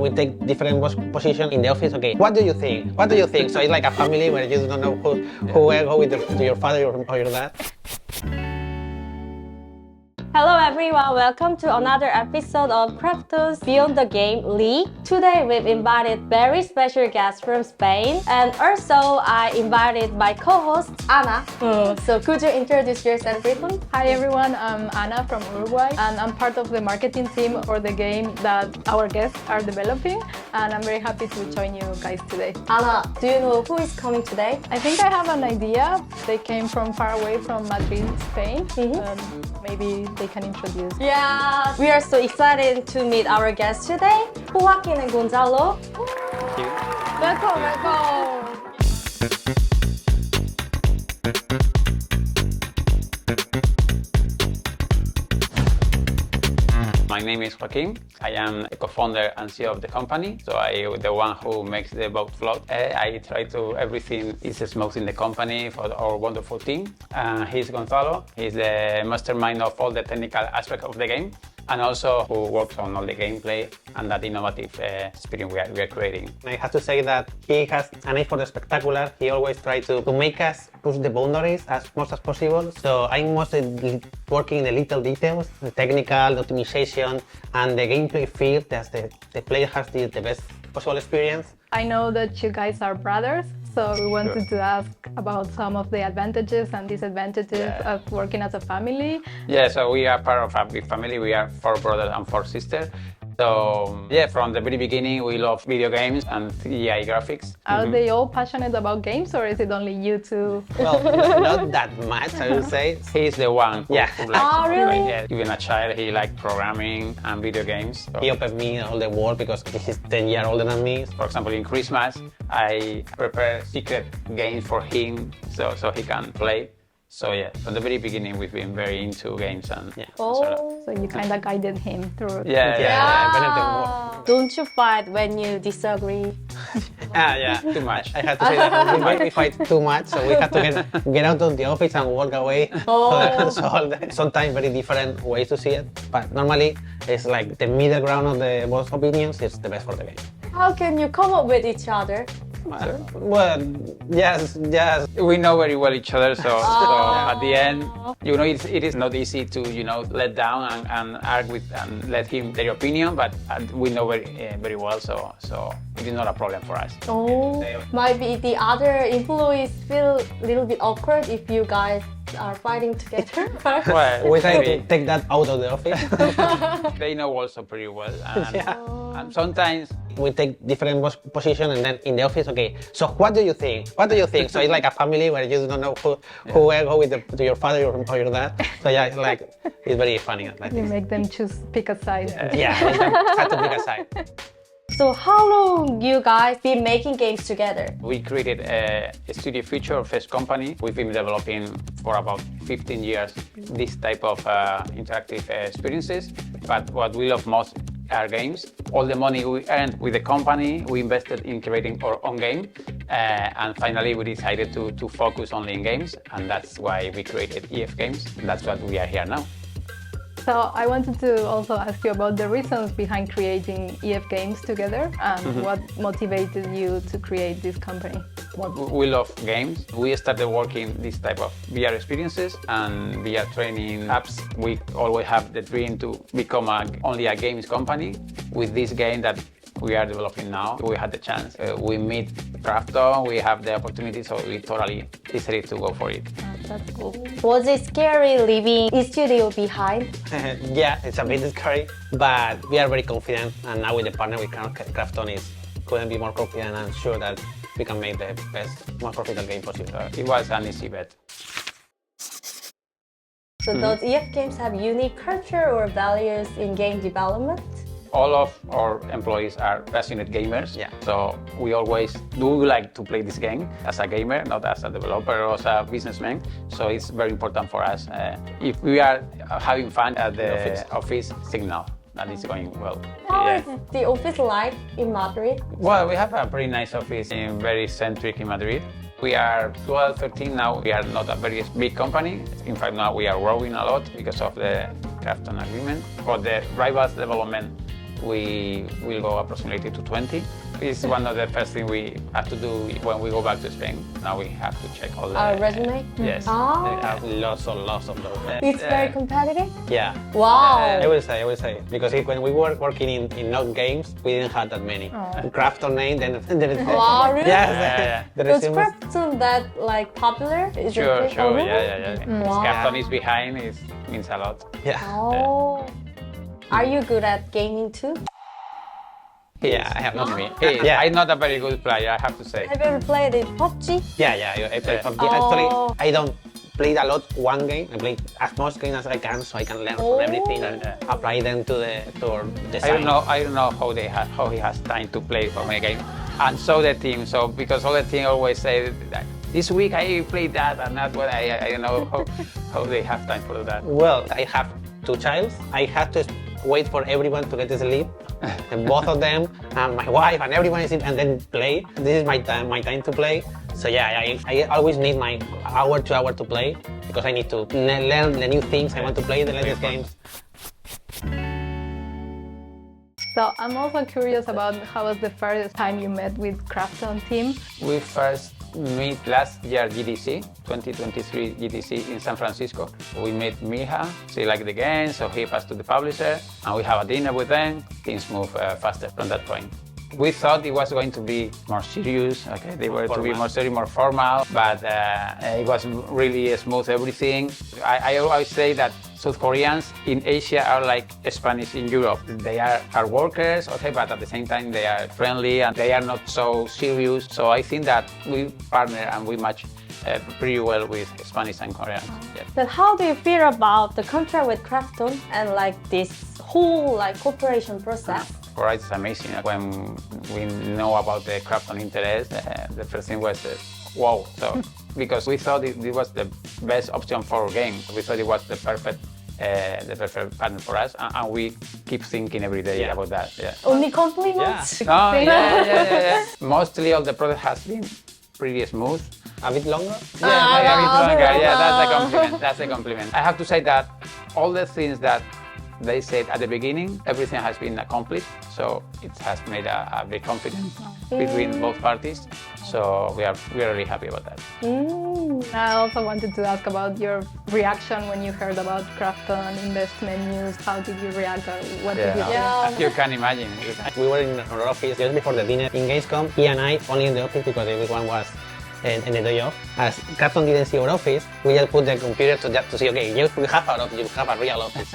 we take different position in the office. Okay, what do you think? What do you think? So it's like a family where you don't know who will go with your father or your dad. Hello everyone, welcome to another episode of KRAFTON's Beyond the Game League. Today we've invited very special guests from Spain, and also I invited my co-host Ana. So could you introduce yourself briefly? Hi everyone, I'm Ana from Uruguay, and I'm part of the marketing team for the game that our guests are developing, and I'm very happy to join you guys today. Ana, do you know who is coming today? I think I have an idea. They came from far away from Madrid, Spain. Maybe they can introduce. Yeah, we are so excited to meet our guests today, Joaquin and Gonzalo. Welcome, welcome. My name is Joaquin. I am the co-founder and CEO of the company. So I'm the one who makes the boat float. I try to everything is smooth in the company for our wonderful team. He's Gonzalo. He's the mastermind of all the technical aspects of the game, and also who works on all the gameplay and that innovative experience we are creating. I have to say that he has an eye for the spectacular. He always tries to make us push the boundaries as much as possible. So I'm mostly working in the little details, the technical, the optimization, and the gameplay feel that the player has the best possible experience. I know that you guys are brothers, so we wanted to ask about some of the advantages and disadvantages of working as a family. Yeah, so we are part of a big family. We are 4 brothers and 4 sisters. So yeah, from the very beginning, we love video games and 3D graphics. Are they all passionate about games, or is it only you two? Well, not that much, I would say. He's the one who likes to play. Really? Yeah, even a child, he likes programming and video games. So, He opened me all the world because he's 10 years older than me. for example, in Christmas, I prepare secret games for him so he can play. So yeah, from the very beginning, we've been very into games and So you kind of guided him through. Yeah. Don't you fight when you disagree? Yeah, too much. I had to say that we fight too much, so we had to get out of the office and walk away. Sometimes very different ways to see it, but normally it's like the middle ground of the both opinions is the best for the game. How can you come up with each other? Well, yes. We know very well each other, so at the end, it is not easy to let down and argue with and let him their opinion, but we know very well, so it is not a problem for us. Maybe the other employees feel a little bit awkward if you guys are fighting together. Well, We try to take that out of the office. they know also pretty well, and sometimes We take different position, and then in the office, okay, so what do you think? What do you think? So it's like a family where you don't know who will go with your father or your dad. So yeah, it's very funny. You make them pick a side. Yeah, have to pick a side. So how long you guys been making games together? we created a studio future, our first company. We've been developing for about 15 years this type of interactive experiences. But what we love most are games. All the money we earned with the company, we invested in creating our own game. And finally, we decided to focus only in games. And that's why we created EF Games. That's what we are here now. So I wanted to also ask you about the reasons behind creating EF Games together, and what motivated you to create this company. We love games. We started working this type of VR experiences and VR training apps. We always have the dream to become only a games company. With this game that we are developing now, we had the chance. We meet KRAFTON, we have the opportunity, so we totally decided to go for it. That's cool. Was it scary leaving the studio behind? Yeah, it's a bit scary, but we are very confident. And now with the partner with KRAFTON, couldn't be more confident and sure that we can make the best, most profitable game possible. It was an easy bet. So does EF Games have unique culture or values in game development? All of our employees are passionate gamers, Yeah. so we always do like to play this game as a gamer, not as a developer or as a businessman. So it's very important for us. If we are having fun at the office, signal that is going well. How is the office like in Madrid? Well, we have a pretty nice office very centric in Madrid. We are 12, 13 now. We are not a very big company. In fact, now we are growing a lot because of the KRAFTON agreement. For the rivals development, we will go approximately to 20. It's one of the first things we have to do when we go back to Spain. Now we have to check all the resume? Yes. Oh. They have lots of those. It's very competitive? Yeah. Wow. I will say, because when we were working in Not Games, we didn't have that many. KRAFTON name, then there is Wow, really? Yes. The Was resume KRAFTON that like popular? Is Sure, it sure, really? yeah. Wow. KRAFTON is behind, it means a lot. Yeah. Oh. Are you good at gaming too? Yeah, I have Not not me. Yeah. I'm not a very good player, I have to say. Have you ever played it PUBG? Yeah, I play PUBG. Oh. Actually, I don't play a lot one game. I play as much games as I can, so I can learn from everything and apply them to our design. I don't know how he has time to play for my game. And so the team, because all the team always say that this week I played that and that, but I don't know how they have time for that. Well, I have 2 childs. I have to wait for everyone to get to sleep, and both of them, and my wife, and everyone is in, and then play. This is my time to play. So yeah, I always need my hour to play because I need to learn the new things. I want to play the latest games. So I'm also curious about how was the first time you met with KRAFTON team? We first meet last year GDC, 2023 GDC in San Francisco. We met Miha, she liked the game, so he passed to the publisher, and we have a dinner with them. Things move faster from that point. We thought it was going to be more serious, okay? They were to be more serious, more formal, but it was really smooth, everything. I always say that South Koreans in Asia are like Spanish in Europe. They are hard workers, okay, but at the same time they are friendly and they are not so serious. So I think that we partner and we match pretty well with Spanish and Koreans. Yeah. But how do you feel about the contract with KRAFTON and like this whole like cooperation process? For us, it's amazing. When we know about the KRAFTON interest, the first thing was, wow. So, because we thought it was the best option for our game. We thought it was the perfect partner for us, and we keep thinking every day about that. Yeah. Only compliments? Oh, yeah. Mostly all the product has been pretty smooth. A bit longer? Yeah, a bit longer. Yeah, that's a compliment. That's a compliment. I have to say that all the things that they said at the beginning, everything has been accomplished, so it has made a big confidence between both parties. So we are really happy about that. I also wanted to ask about your reaction when you heard about KRAFTON investment news. How did you react, or what did you do? Yeah. You can imagine. We were in our office just before the dinner in Gamescom. He and I only in the office because everyone was in the day off. As KRAFTON didn't see our office, we just put the computer to see, okay, yes, we have our office, you have a real office.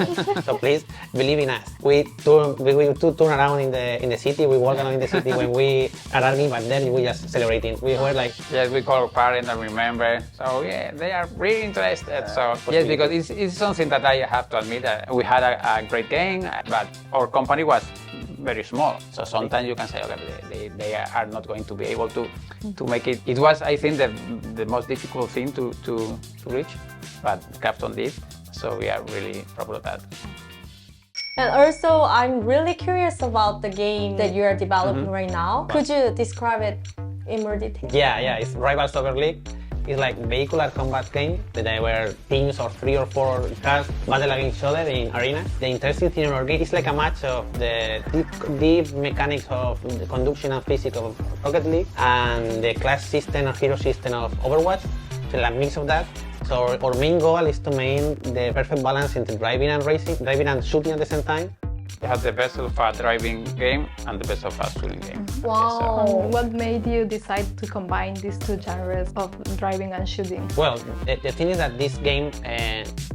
So please believe in us. We turn around in the city, we walk around in the city when we are arguing, but then we just celebrating. We were like, Yes, we call our parents and remember. So yeah, they are really interested. So yes, because it's something that I have to admit that we had a great game, but our company was very small. So sometimes you can say, okay, they are not going to be able to make it. It was, I think, the most difficult thing to reach, but KRAFTON did. So we are really proud of that. And also, I'm really curious about the game that you are developing right now. Could you describe it in more detail? yeah, it's Rival Soccer League. It's like vehicular combat game that there were teams of 3 or 4 cars battle against each other in arena. The interesting thing in our game is like a match of the deep mechanics of the conduction and physics of Rocket League and the class system or hero system of Overwatch. So a mix of that. So our main goal is to maintain the perfect balance into driving and shooting at the same time. We have the best of a driving game and the best of a shooting game. Wow. What made you decide to combine these two genres of driving and shooting? Well, the thing is that this game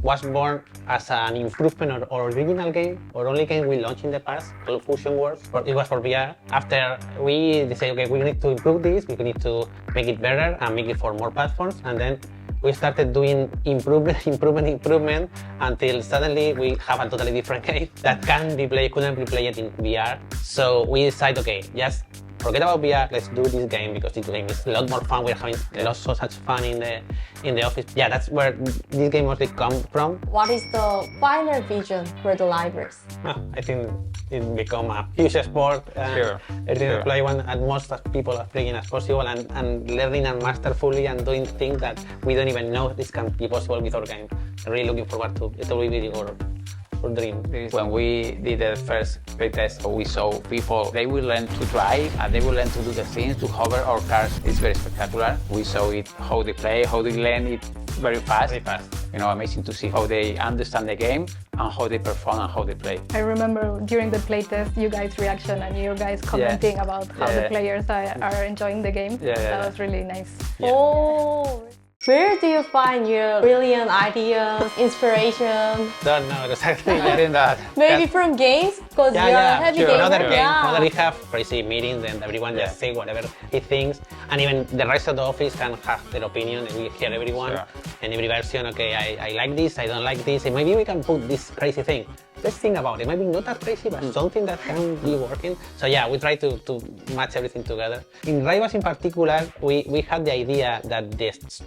was born as an improvement or original game, or only game we launched in the past, called Fusion Wars. It was for VR. After we decided, okay, we need to improve this, we need to make it better and make it for more platforms, and then we started doing improvement until suddenly we have a totally different game that couldn't be played in VR. So we decided, okay, just forget about VR, let's do this game because this game is a lot more fun. We're having lots of such fun in the office. Yeah, that's where this game mostly comes from. What is the final vision for the libraries? I think it become a huge sport. Sure. Play one as most people as playing as possible and learning and masterfully and doing things that we don't even know this can be possible with our game. Really looking forward to it. It will be childhood dream. When we did the first playtest, we saw people, they will learn to drive and they will learn to do the things, to hover our cars. It's very spectacular. We saw it, how they play, how they learn it very fast. Very fast. You know, amazing to see how they understand the game and how they perform and how they play. I remember during the playtest, you guys' reaction and you guys commenting about how the players are enjoying the game. That was really nice. Oh, where do you find your brilliant ideas, inspiration? Don't know exactly. I think that. Maybe from games, because you're a heavy sure. gamer. Another game. Yeah. Now that we have crazy meetings and everyone just say whatever he thinks, and even the rest of the office can have their opinion and we hear everyone and every version. Okay, I like this, I don't like this, and maybe we can put this crazy thing. Let's think about it. Maybe not that crazy, but something that can be working. So yeah, we try to match everything together. In Rivals in particular, we had the idea that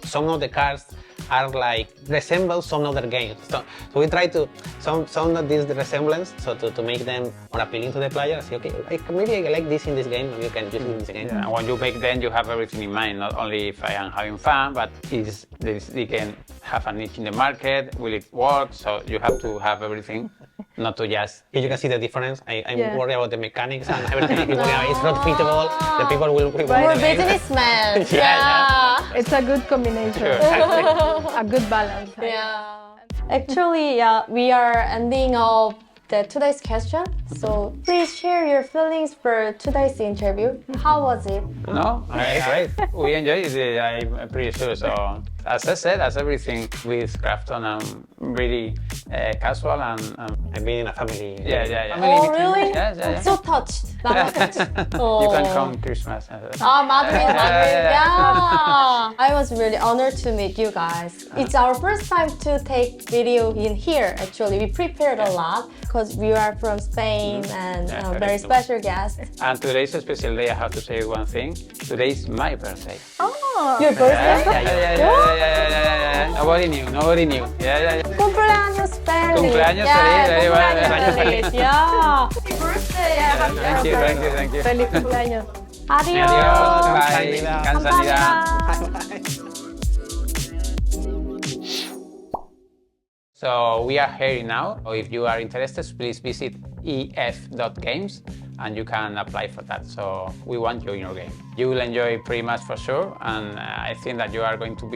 some of the cars are like resemble some other games. So we try to some of this resemblance, so to make them more appealing to the player. Say, okay, maybe I like this in this game, maybe you can use it in this game. And when you make them, you have everything in mind. Not only if I am having fun, but they can have a niche in the market. Will it work? So you have to have everything. Not to just... Here you can see the difference. I'm worried about the mechanics and everything. It's not fitable. The people will We're businessmen. It's a good combination. A good balance. Yeah. Actually, we are ending of today's question. So please share your feelings for today's interview. How was it? No, we enjoyed it. I'm pretty sure. So as I said, as everything with KRAFTON, I'm really casual and I've been in a family. Oh, really? Yeah. I'm so touched. I'm touched. You can come Christmas. Madrid. Yeah. I was really honored to meet you guys. It's our first time to take video in here, actually. We prepared a lot because we are from Spain and very special guest. And today is a special day. I have to say one thing. Today is my birthday. Oh, your birthday? Yeah. Nobody knew. Yeah. Cumpleaños feliz. Cumpleaños feliz. Cumpleaños feliz. Yeah. Happy birthday. Thank you. Feliz cumpleaños. Adiós. Bye. 감사합니다. So we are here now. If you are interested, please visit ef.games and you can apply for that. So we want you in your game. You will enjoy pretty much for sure, and I think that you are going to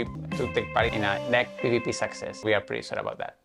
take part in a next PvP success. We are pretty sure about that.